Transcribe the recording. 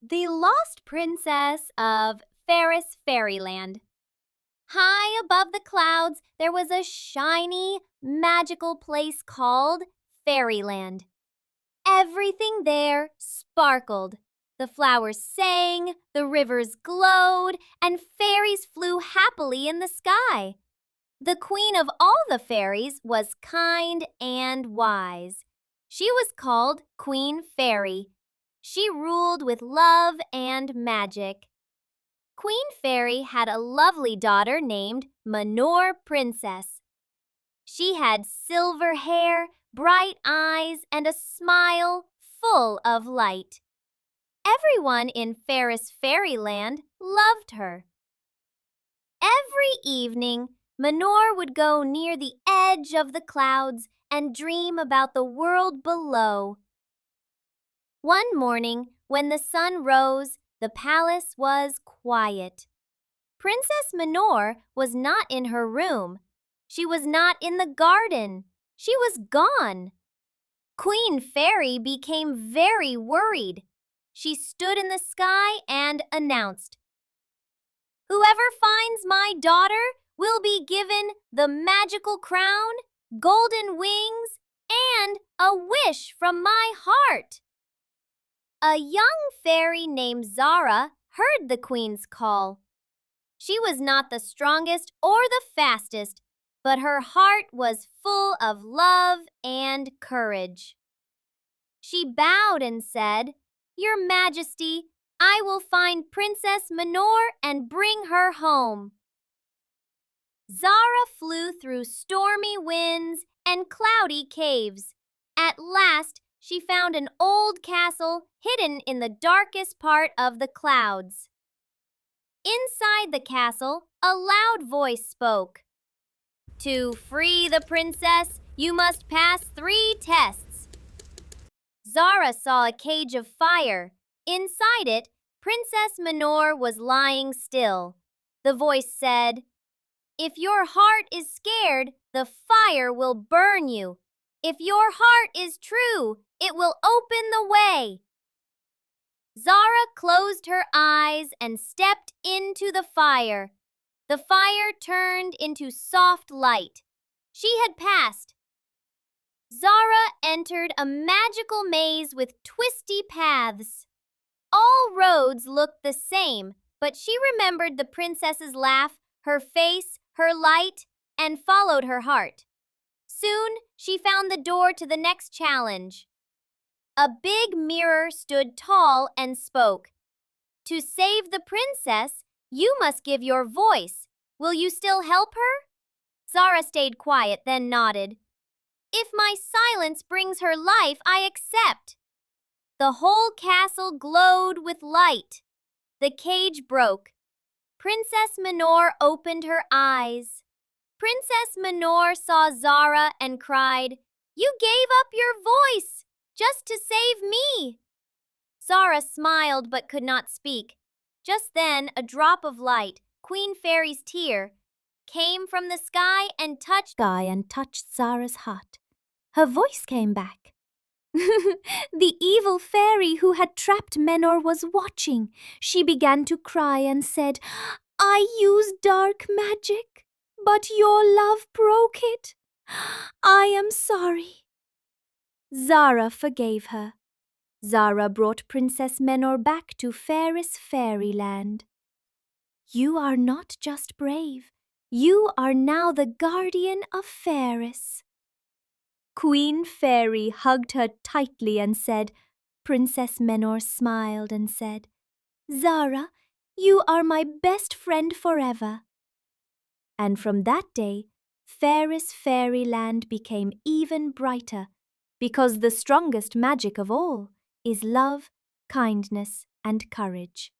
The Lost Princess of Fairis Fairyland. High above the clouds, there was a shiny, magical place called Fairyland. Everything there sparkled. The flowers sang, the rivers glowed, and fairies flew happily in the sky. The queen of all the fairies was kind and wise. She was called Queen Fairy. She ruled with love and magic. Queen Fairy had a lovely daughter named Mehnor Princess. She had silver hair, bright eyes, and a smile full of light. Everyone in Fairis Fairyland loved her. Every evening, Mehnor would go near the edge of the clouds and dream about the world below. One morning, when the sun rose, the palace was quiet. Princess Mehnor was not in her room. She was not in the garden. She was gone. Queen Fairy became very worried. She stood in the sky and announced, "Whoever finds my daughter will be given the magical crown, golden wings, and a wish from my heart." A young fairy named Zara heard the queen's call. She was not the strongest or the fastest, but her heart was full of love and courage. She bowed and said, "Your Majesty, I will find Princess Mehnor and bring her home." Zara flew through stormy winds and cloudy caves. At last, she found an old castle hidden in the darkest part of the clouds. Inside the castle, a loud voice spoke. "To free the princess, you must pass 3 tests." Zara saw a cage of fire. Inside it, Princess Mehnor was lying still. The voice said, "If your heart is scared, the fire will burn you. If your heart is true, it will open the way." Zara closed her eyes and stepped into the fire. The fire turned into soft light. She had passed. Zara entered a magical maze with twisty paths. All roads looked the same, but she remembered the princess's laugh, her face, her light, and followed her heart. Soon, she found the door to the next challenge. A big mirror stood tall and spoke. "To save the princess, you must give your voice. Will you still help her?" Zara stayed quiet, then nodded. "If my silence brings her life, I accept." The whole castle glowed with light. The cage broke. Princess Mehnor opened her eyes. Princess Mehnor saw Zara and cried, "You gave up your voice just to save me." Zara smiled but could not speak. Just then, a drop of light, Queen Fairy's tear, came from the sky and touched Zara's heart. Her voice came back. The evil fairy who had trapped Mehnor was watching. She began to cry and said, "I used dark magic, but your love broke it. I am sorry." Zara forgave her. Zara brought Princess Mehnor back to Fairis Fairyland. "You are not just brave. You are now the guardian of Fairis." Queen Fairy hugged her tightly and said, Princess Mehnor smiled and said, "Zara, you are my best friend forever." And from that day, Fairis Fairyland became even brighter, because the strongest magic of all is love, kindness, and courage.